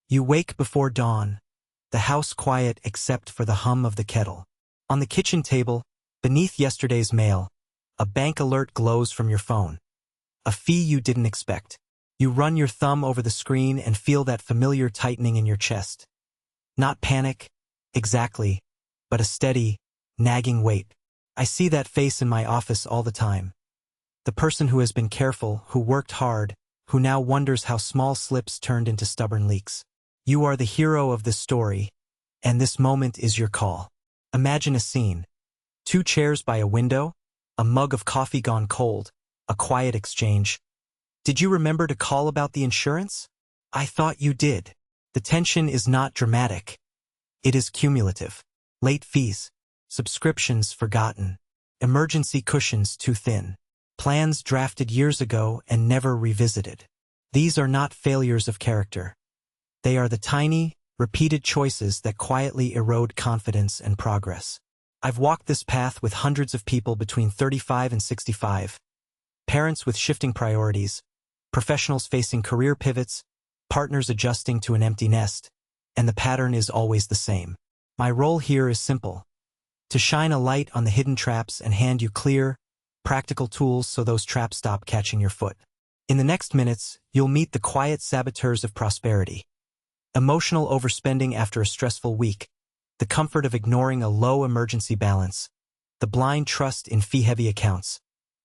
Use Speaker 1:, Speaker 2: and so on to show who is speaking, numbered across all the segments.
Speaker 1: You wake before dawn, the house quiet except for the hum of the kettle. On the kitchen table, beneath yesterday's mail, a bank alert glows from your phone. A fee you didn't expect. You run your thumb over the screen and feel that familiar tightening in your chest. Not panic, exactly, but a steady, nagging weight. I see that face in my office all the time. The person who has been careful, who worked hard, who now wonders how small slips turned into stubborn leaks. You are the hero of this story, and this moment is your call. Imagine a scene. 2 chairs by a window, a mug of coffee gone cold, a quiet exchange. Did you remember to call about the insurance? I thought you did. The tension is not dramatic. It is cumulative. Late fees, subscriptions forgotten, emergency cushions too thin, plans drafted years ago and never revisited. These are not failures of character. They are the tiny, repeated choices that quietly erode confidence and progress. I've walked this path with hundreds of people between 35 and 65. Parents with shifting priorities, professionals facing career pivots, partners adjusting to an empty nest, and the pattern is always the same. My role here is simple: to shine a light on the hidden traps and hand you clear, practical tools so those traps stop catching your foot. In the next minutes, you'll meet the quiet saboteurs of prosperity. Emotional overspending after a stressful week, the comfort of ignoring a low emergency balance, the blind trust in fee-heavy accounts,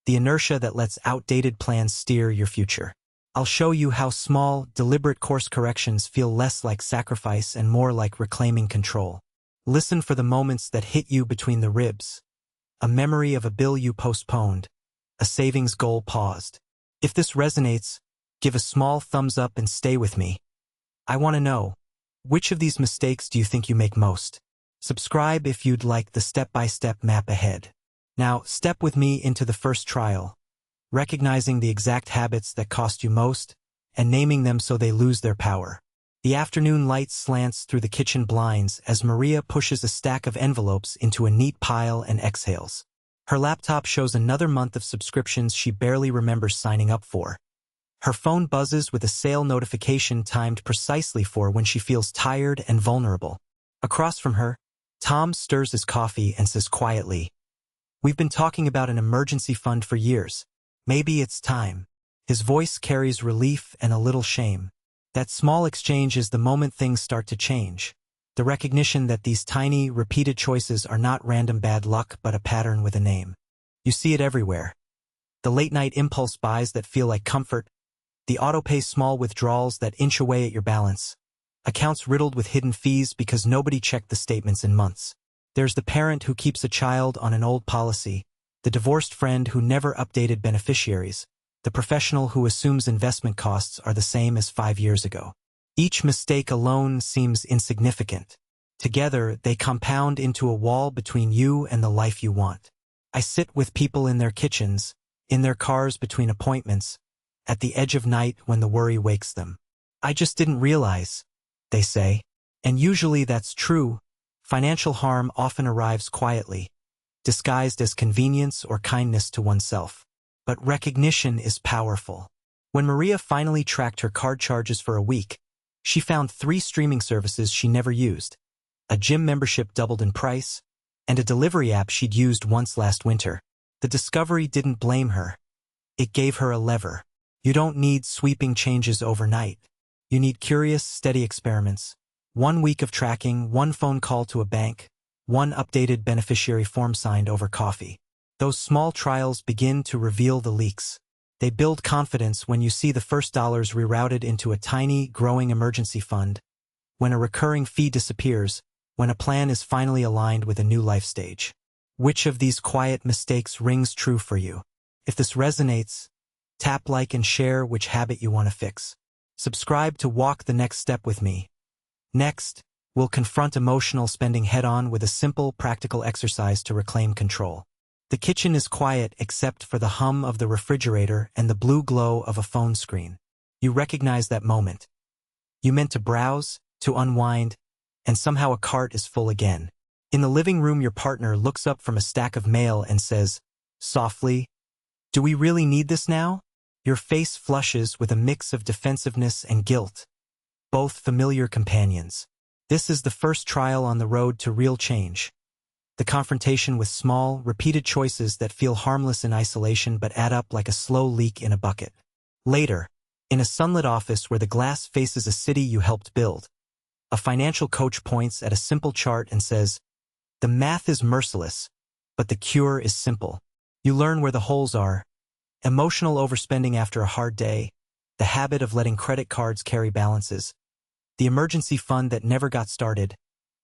Speaker 1: the inertia that lets outdated plans steer your future. I'll show you how small, deliberate course corrections feel less like sacrifice and more like reclaiming control. Listen for the moments that hit you between the ribs. A memory of a bill you postponed, a savings goal paused. If this resonates, give a small thumbs up and stay with me. I want to know, which of these mistakes do you think you make most? Subscribe if you'd like the step-by-step map ahead. Now, step with me into the first trial, recognizing the exact habits that cost you most and naming them so they lose their power. The afternoon light slants through the kitchen blinds as Maria pushes a stack of envelopes into a neat pile and exhales. Her laptop shows another month of subscriptions she barely remembers signing up for. Her phone buzzes with a sale notification timed precisely for when she feels tired and vulnerable. Across from her, Tom stirs his coffee and says quietly, "We've been talking about an emergency fund for years. Maybe it's time." His voice carries relief and a little shame. That small exchange is the moment things start to change. The recognition that these tiny, repeated choices are not random bad luck but a pattern with a name. You see it everywhere. The late-night impulse buys that feel like comfort, the auto-pay small withdrawals that inch away at your balance, accounts riddled with hidden fees because nobody checked the statements in months. There's the parent who keeps a child on an old policy, the divorced friend who never updated beneficiaries, the professional who assumes investment costs are the same as 5 years ago. Each mistake alone seems insignificant. Together, they compound into a wall between you and the life you want. I sit with people in their kitchens, in their cars between appointments, at the edge of night when the worry wakes them. "I just didn't realize," they say. And usually that's true. Financial harm often arrives quietly, disguised as convenience or kindness to oneself. But recognition is powerful. When Maria finally tracked her card charges for a week, she found 3 streaming services she never used, a gym membership doubled in price, and a delivery app she'd used once last winter. The discovery didn't blame her. It gave her a lever. You don't need sweeping changes overnight. You need curious, steady experiments. 1 week of tracking, 1 phone call to a bank, 1 updated beneficiary form signed over coffee. Those small trials begin to reveal the leaks. They build confidence when you see the first dollars rerouted into a tiny, growing emergency fund, when a recurring fee disappears, when a plan is finally aligned with a new life stage. Which of these quiet mistakes rings true for you? If this resonates, tap like and share which habit you want to fix. Subscribe to walk the next step with me. Next, we'll confront emotional spending head-on with a simple, practical exercise to reclaim control. The kitchen is quiet except for the hum of the refrigerator and the blue glow of a phone screen. You recognize that moment. You meant to browse, to unwind, and somehow a cart is full again. In the living room, your partner looks up from a stack of mail and says, softly, "Do we really need this now?" Your face flushes with a mix of defensiveness and guilt. both familiar companions. This is the first trial on the road to real change. The confrontation with small, repeated choices that feel harmless in isolation but add up like a slow leak in a bucket. Later, in a sunlit office where the glass faces a city you helped build, a financial coach points at a simple chart and says, "The math is merciless, but the cure is simple." You learn where the holes are: emotional overspending after a hard day, the habit of letting credit cards carry balances, the emergency fund that never got started,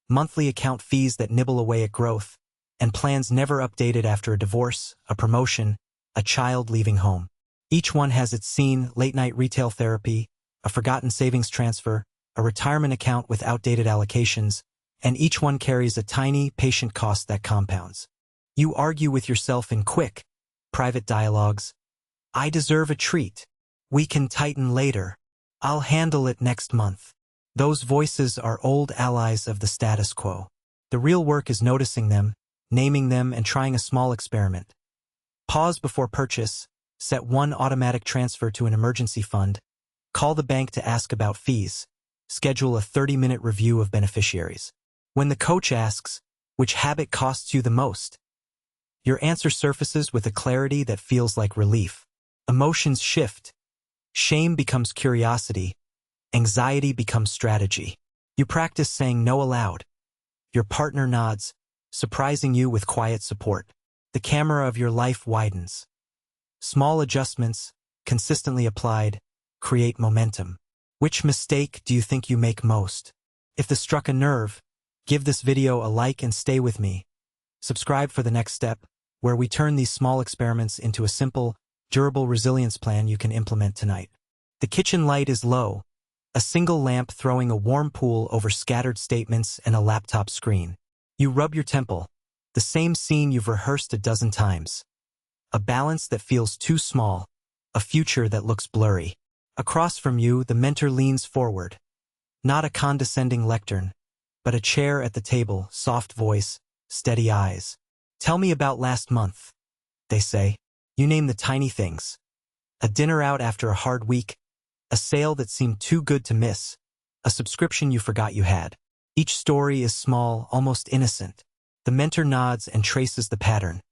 Speaker 1: monthly account fees that nibble away at growth, and plans never updated after a divorce, a promotion, a child leaving home. Each one has its scene: late-night retail therapy, a forgotten savings transfer, a retirement account with outdated allocations, and each one carries a tiny, patient cost that compounds. You argue with yourself in quick, private dialogues. "I deserve a treat. We can tighten later. I'll handle it next month." Those voices are old allies of the status quo. The real work is noticing them, naming them, and trying a small experiment. Pause before purchase, set one automatic transfer to an emergency fund, call the bank to ask about fees, schedule a 30-minute review of beneficiaries. When the coach asks, "Which habit costs you the most?" your answer surfaces with a clarity that feels like relief. Emotions shift. Shame becomes curiosity. Anxiety becomes strategy. You practice saying no aloud. Your partner nods, surprising you with quiet support. The camera of your life widens. Small adjustments, consistently applied, create momentum. Which mistake do you think you make most? If this struck a nerve, give this video a like and stay with me. Subscribe for the next step, where we turn these small experiments into a simple, durable resilience plan you can implement tonight. The kitchen light is low, a single lamp throwing a warm pool over scattered statements and a laptop screen. You rub your temple, the same scene you've rehearsed a dozen times. A balance that feels too small, a future that looks blurry. Across from you, the mentor leans forward. Not a condescending lectern, but a chair at the table, soft voice, steady eyes. "Tell me about last month," they say. You name the tiny things. A dinner out after a hard week, a sale that seemed too good to miss, a subscription you forgot you had. Each story is small, almost innocent. The mentor nods and traces the pattern.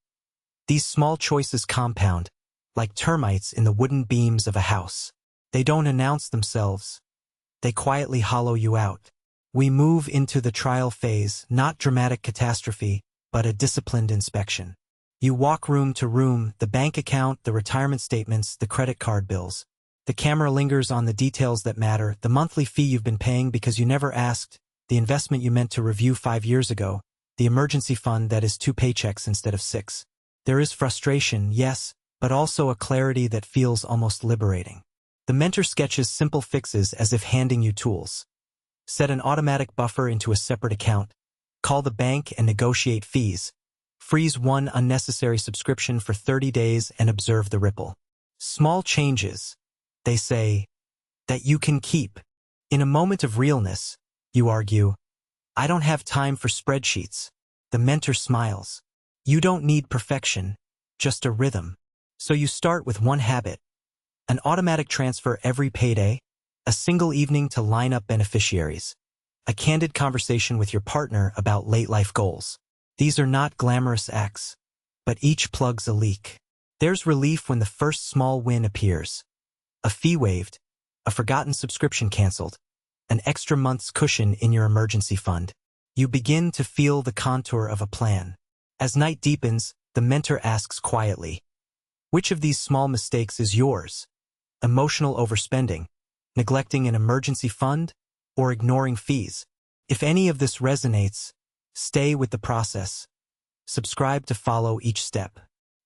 Speaker 1: These small choices compound, like termites in the wooden beams of a house. They don't announce themselves. They quietly hollow you out. We move into the trial phase, not dramatic catastrophe, but a disciplined inspection. You walk room to room, the bank account, the retirement statements, the credit card bills. The camera lingers on the details that matter: the monthly fee you've been paying because you never asked, the investment you meant to review 5 years ago, the emergency fund that is 2 paychecks instead of 6. There is frustration, yes, but also a clarity that feels almost liberating. The mentor sketches simple fixes as if handing you tools. Set an automatic buffer into a separate account. Call the bank and negotiate fees. Freeze one unnecessary subscription for 30 days and observe the ripple. Small changes, they say, that you can keep. In a moment of realness, you argue, "I don't have time for spreadsheets." The mentor smiles. You don't need perfection, just a rhythm. So you start with one habit: an automatic transfer every payday, a single evening to line up beneficiaries, a candid conversation with your partner about late life goals. These are not glamorous acts, but each plugs a leak. There's relief when the first small win appears. A fee waived, a forgotten subscription canceled, an extra month's cushion in your emergency fund. You begin to feel the contour of a plan. As night deepens, the mentor asks quietly, "Which of these small mistakes is yours? Emotional overspending, neglecting an emergency fund, or ignoring fees?" If any of this resonates, stay with the process. Subscribe to follow each step.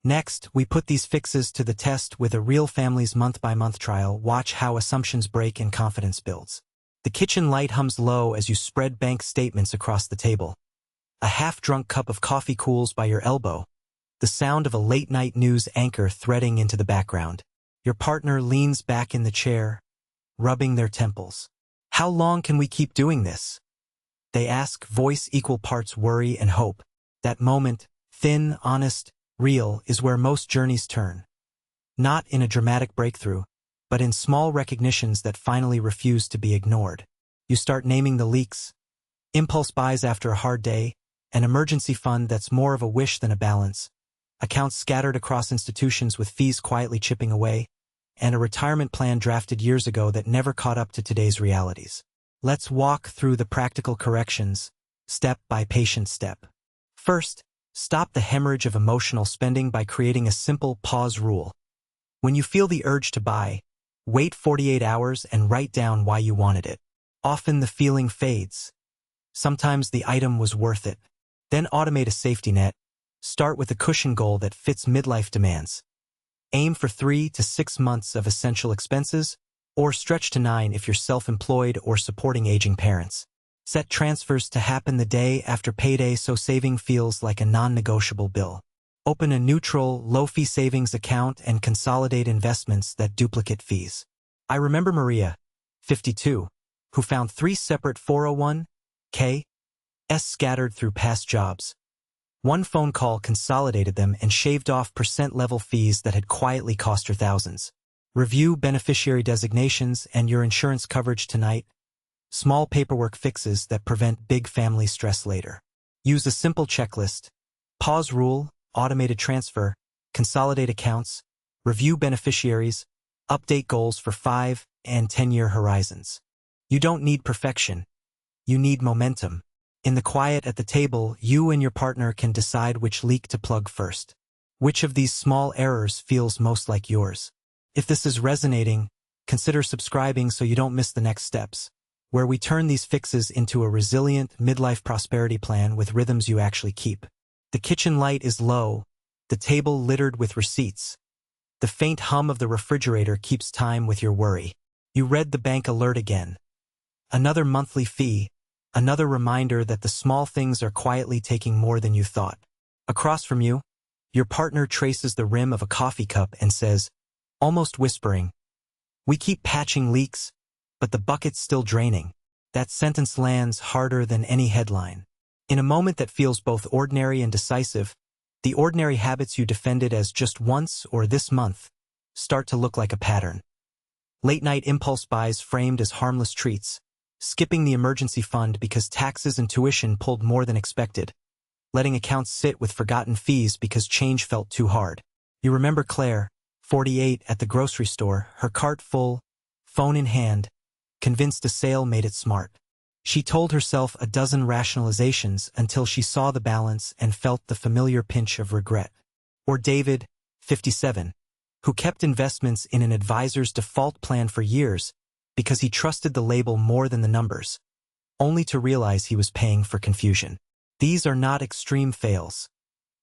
Speaker 1: Next, we put these fixes to the test with a real family's month-by-month trial. Watch how assumptions break and confidence builds. The kitchen light hums low as you spread bank statements across the table. A half-drunk cup of coffee cools by your elbow, the sound of a late-night news anchor threading into the background. Your partner leans back in the chair, rubbing their temples. "How long can we keep doing this?" they ask, voice equal parts worry and hope. That moment, thin, honest, real, is where most journeys turn. Not in a dramatic breakthrough, but in small recognitions that finally refuse to be ignored. You start naming the leaks. Impulse buys after a hard day, an emergency fund that's more of a wish than a balance, accounts scattered across institutions with fees quietly chipping away, and a retirement plan drafted years ago that never caught up to today's realities. Let's walk through the practical corrections, step by patient step. First, stop the hemorrhage of emotional spending by creating a simple pause rule. When you feel the urge to buy, wait 48 hours and write down why you wanted it. Often the feeling fades. Sometimes the item was worth it. Then automate a safety net. Start with a cushion goal that fits midlife demands. Aim for 3 to 6 months of essential expenses, or stretch to 9 if you're self-employed or supporting aging parents. Set transfers to happen the day after payday so saving feels like a non-negotiable bill. Open a neutral, low-fee savings account and consolidate investments that duplicate fees. I remember Maria, 52, who found 3 separate 401(k)s scattered through past jobs. One phone call consolidated them and shaved off percent-level fees that had quietly cost her thousands. Review beneficiary designations and your insurance coverage tonight. Small paperwork fixes that prevent big family stress later. Use a simple checklist. Pause rule, automated transfer, consolidate accounts, review beneficiaries, update goals for 5 and 10-year horizons. You don't need perfection. You need momentum. In the quiet at the table, you and your partner can decide which leak to plug first. Which of these small errors feels most like yours? If this is resonating, consider subscribing so you don't miss the next steps, where we turn these fixes into a resilient midlife prosperity plan with rhythms you actually keep. The kitchen light is low, the table littered with receipts. The faint hum of the refrigerator keeps time with your worry. You read the bank alert again. Another monthly fee, another reminder that the small things are quietly taking more than you thought. Across from you, your partner traces the rim of a coffee cup and says, almost whispering, "We keep patching leaks, but the bucket's still draining." That sentence lands harder than any headline. In a moment that feels both ordinary and decisive, the ordinary habits you defended as just once or this month start to look like a pattern. Late-night impulse buys framed as harmless treats, skipping the emergency fund because taxes and tuition pulled more than expected, letting accounts sit with forgotten fees because change felt too hard. You remember Claire, 48, at the grocery store, her cart full, phone in hand, convinced a sale made it smart. She told herself a dozen rationalizations until she saw the balance and felt the familiar pinch of regret. Or David, 57, who kept investments in an advisor's default plan for years because he trusted the label more than the numbers, only to realize he was paying for confusion. These are not extreme fails.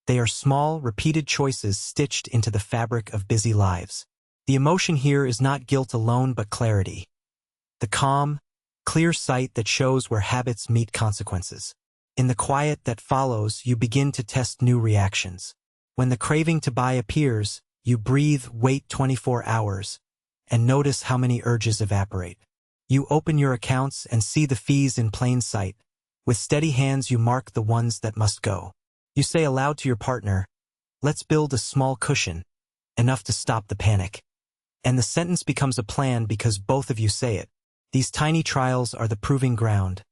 Speaker 1: They are small, repeated choices stitched into the fabric of busy lives. The emotion here is not guilt alone but clarity. The calm, clear sight that shows where habits meet consequences. In the quiet that follows, you begin to test new reactions. When the craving to buy appears, you breathe, wait 24 hours, and notice how many urges evaporate. You open your accounts and see the fees in plain sight. With steady hands you mark the ones that must go. You say aloud to your partner, "Let's build a small cushion, enough to stop the panic." And the sentence becomes a plan because both of you say it. These tiny trials are the proving ground.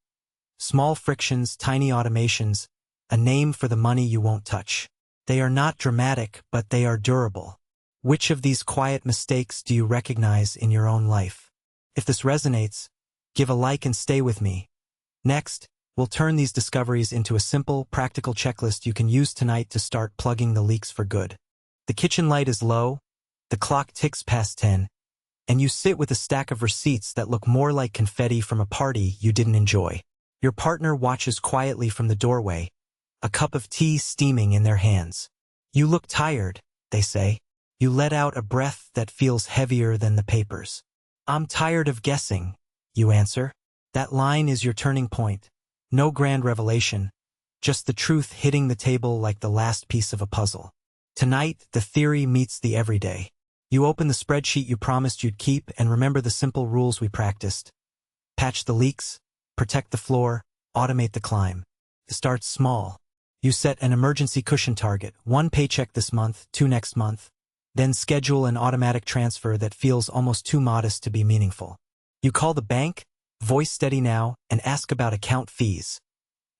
Speaker 1: Small frictions, tiny automations, a name for the money you won't touch. They are not dramatic, but they are durable. Which of these quiet mistakes do you recognize in your own life? If this resonates, give a like and stay with me. Next, we'll turn these discoveries into a simple, practical checklist you can use tonight to start plugging the leaks for good. The kitchen light is low, the clock ticks past 10, and you sit with a stack of receipts that look more like confetti from a party you didn't enjoy. Your partner watches quietly from the doorway, a cup of tea steaming in their hands. "You look tired," they say. You let out a breath that feels heavier than the papers. "I'm tired of guessing," you answer. That line is your turning point. No grand revelation, just the truth hitting the table like the last piece of a puzzle. Tonight, the theory meets the everyday. You open the spreadsheet you promised you'd keep and remember the simple rules we practiced. Patch the leaks, protect the floor, automate the climb. Start small. You set an emergency cushion target, 1 paycheck this month, 2 next month. Then schedule an automatic transfer that feels almost too modest to be meaningful. You call the bank, Voice steady now and ask about account fees.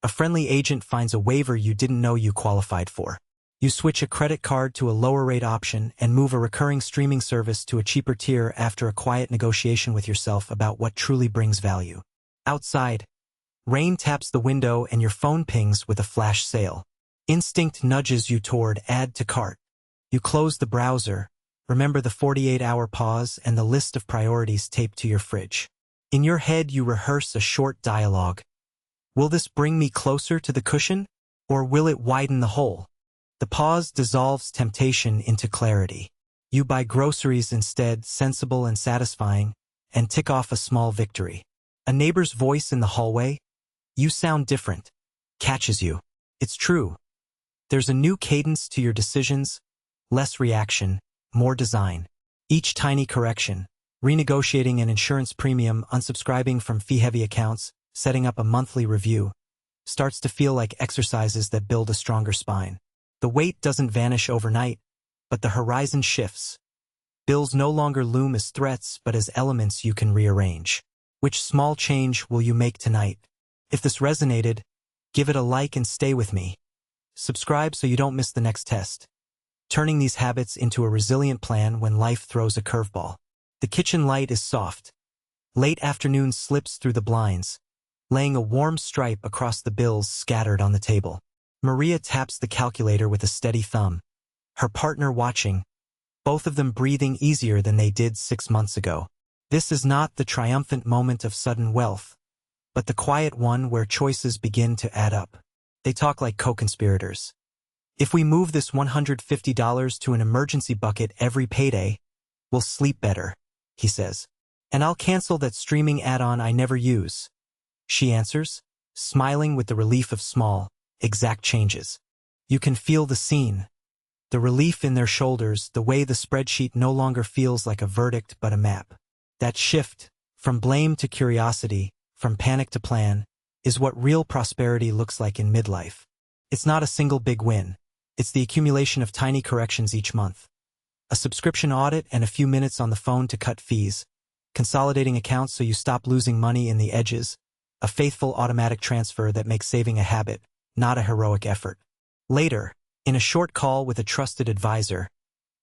Speaker 1: A friendly agent finds a waiver you didn't know you qualified for. You switch a credit card to a lower rate option and move a recurring streaming service to a cheaper tier after a quiet negotiation with yourself about what truly brings value. Outside, rain taps the window and your phone pings with a flash sale. Instinct nudges you toward add to cart. You close the browser, remember the 48-hour pause and the list of priorities taped to your fridge. In your head you rehearse a short dialogue. Will this bring me closer to the cushion, or will it widen the hole? The pause dissolves temptation into clarity. You buy groceries instead, sensible and satisfying, and tick off a small victory. A neighbor's voice in the hallway, "You sound different," catches you. It's true. There's a new cadence to your decisions, less reaction, more design. Each tiny correction, renegotiating an insurance premium, unsubscribing from fee-heavy accounts, setting up a monthly review, starts to feel like exercises that build a stronger spine. The weight doesn't vanish overnight, but the horizon shifts. Bills no longer loom as threats, but as elements you can rearrange. Which small change will you make tonight? If this resonated, give it a like and stay with me. Subscribe so you don't miss the next test. Turning these habits into a resilient plan when life throws a curveball. The kitchen light is soft. Late afternoon slips through the blinds, laying a warm stripe across the bills scattered on the table. Maria taps the calculator with a steady thumb, her partner watching, both of them breathing easier than they did 6 months ago. This is not the triumphant moment of sudden wealth, but the quiet one where choices begin to add up. They talk like co-conspirators. If we move this $150 to an emergency bucket every payday, we'll sleep better, he says. And I'll cancel that streaming add-on I never use, she answers, smiling with the relief of small, exact changes. You can feel the scene. The relief in their shoulders, the way the spreadsheet no longer feels like a verdict but a map. That shift, from blame to curiosity, from panic to plan, is what real prosperity looks like in midlife. It's not a single big win. It's the accumulation of tiny corrections each month. A subscription audit and a few minutes on the phone to cut fees, consolidating accounts so you stop losing money in the edges, a faithful automatic transfer that makes saving a habit, not a heroic effort. Later, in a short call with a trusted advisor,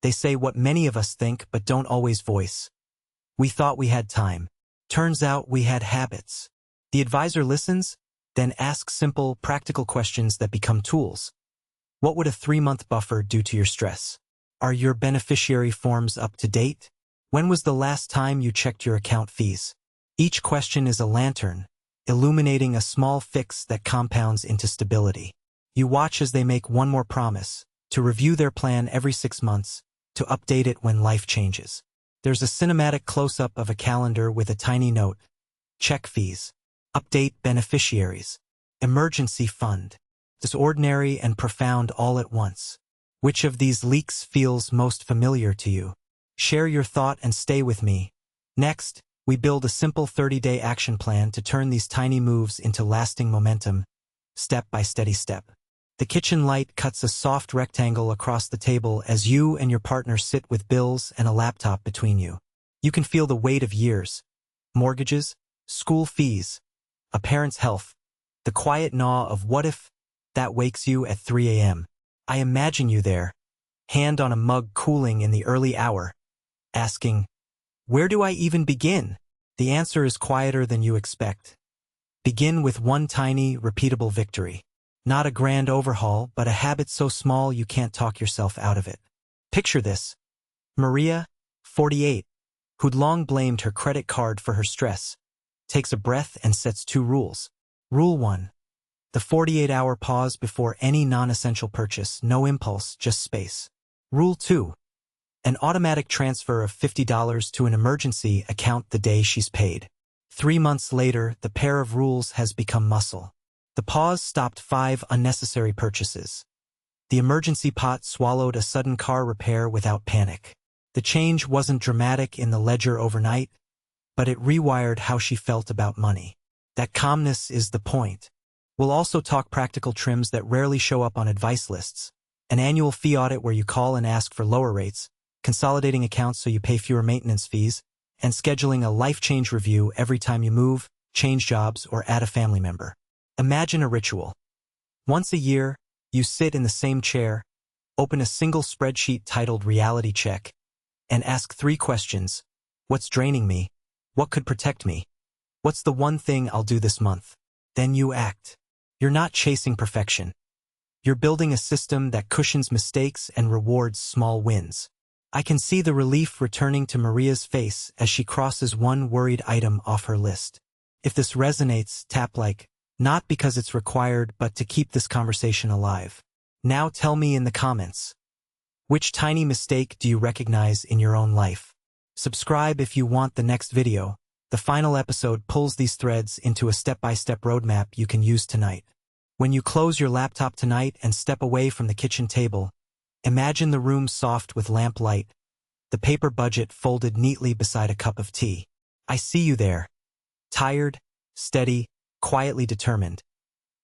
Speaker 1: they say what many of us think but don't always voice. We thought we had time. Turns out we had habits. The advisor listens, then asks simple, practical questions that become tools. What would a 3-month buffer do to your stress? Are your beneficiary forms up to date? When was the last time you checked your account fees? Each question is a lantern, illuminating a small fix that compounds into stability. You watch as they make one more promise, to review their plan every 6 months, to update it when life changes. There's a cinematic close-up of a calendar with a tiny note. Check fees. Update beneficiaries. Emergency fund. It's ordinary and profound all at once. Which of these leaks feels most familiar to you? Share your thought and stay with me. Next, we build a simple 30-day action plan to turn these tiny moves into lasting momentum, step by steady step. The kitchen light cuts a soft rectangle across the table as you and your partner sit with bills and a laptop between you. You can feel the weight of years, mortgages, school fees, a parent's health, the quiet gnaw of what if that wakes you at 3 a.m. I imagine you there, hand on a mug cooling in the early hour, asking, where do I even begin? The answer is quieter than you expect. Begin with one tiny, repeatable victory. Not a grand overhaul, but a habit so small you can't talk yourself out of it. Picture this. Maria, 48, who'd long blamed her credit card for her stress, takes a breath and sets 2 rules. Rule 1. The 48-hour pause before any non-essential purchase, no impulse, just space. Rule 2. An automatic transfer of $50 to an emergency account the day she's paid. 3 months later, the pair of rules has become muscle. The pause stopped 5 unnecessary purchases. The emergency pot swallowed a sudden car repair without panic. The change wasn't dramatic in the ledger overnight, but it rewired how she felt about money. That calmness is the point. We'll also talk practical trims that rarely show up on advice lists. An annual fee audit where you call and ask for lower rates, consolidating accounts so you pay fewer maintenance fees, and scheduling a life change review every time you move, change jobs, or add a family member. Imagine a ritual. Once a year, you sit in the same chair, open a single spreadsheet titled Reality Check, and ask 3 questions. What's draining me? What could protect me? What's the one thing I'll do this month? Then you act. You're not chasing perfection. You're building a system that cushions mistakes and rewards small wins. I can see the relief returning to Maria's face as she crosses one worried item off her list. If this resonates, tap like, not because it's required, but to keep this conversation alive. Now tell me in the comments. Which tiny mistake do you recognize in your own life? Subscribe if you want the next video. The final episode pulls these threads into a step-by-step roadmap you can use tonight. When you close your laptop tonight and step away from the kitchen table, imagine the room soft with lamp light, the paper budget folded neatly beside a cup of tea. I see you there. Tired, steady, quietly determined.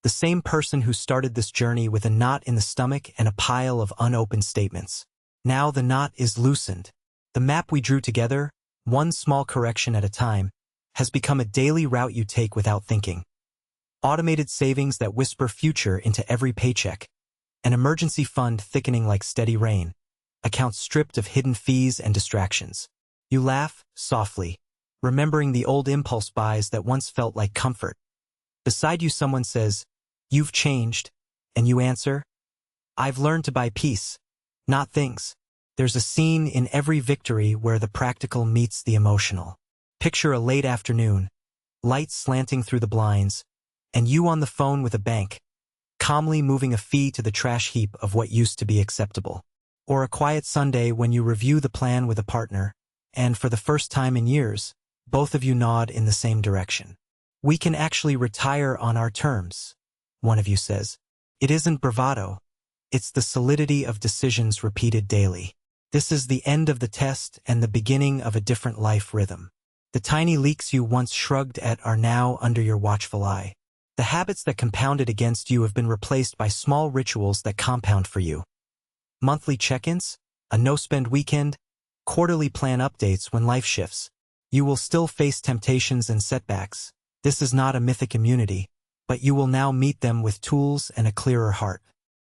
Speaker 1: The same person who started this journey with a knot in the stomach and a pile of unopened statements. Now the knot is loosened. The map we drew together, one small correction at a time, has become a daily route you take without thinking. Automated savings that whisper future into every paycheck. An emergency fund thickening like steady rain. Accounts stripped of hidden fees and distractions. You laugh, softly, remembering the old impulse buys that once felt like comfort. Beside you someone says, "You've changed," and you answer, "I've learned to buy peace, not things." There's a scene in every victory where the practical meets the emotional. Picture a late afternoon, lights slanting through the blinds, and you on the phone with a bank, calmly moving a fee to the trash heap of what used to be acceptable. Or a quiet Sunday when you review the plan with a partner, and for the first time in years, both of you nod in the same direction. "We can actually retire on our terms," one of you says. It isn't bravado. It's the solidity of decisions repeated daily. This is the end of the test and the beginning of a different life rhythm. The tiny leaks you once shrugged at are now under your watchful eye. The habits that compounded against you have been replaced by small rituals that compound for you. Monthly check-ins, a no-spend weekend, quarterly plan updates when life shifts. You will still face temptations and setbacks. This is not a mythic immunity, but you will now meet them with tools and a clearer heart.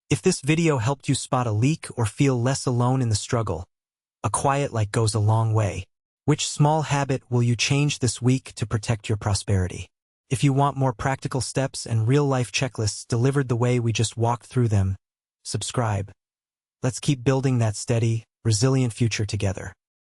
Speaker 1: If this video helped you spot a leak or feel less alone in the struggle, a quiet light goes a long way. Which small habit will you change this week to protect your prosperity? If you want more practical steps and real-life checklists delivered the way we just walked through them, subscribe. Let's keep building that steady, resilient future together.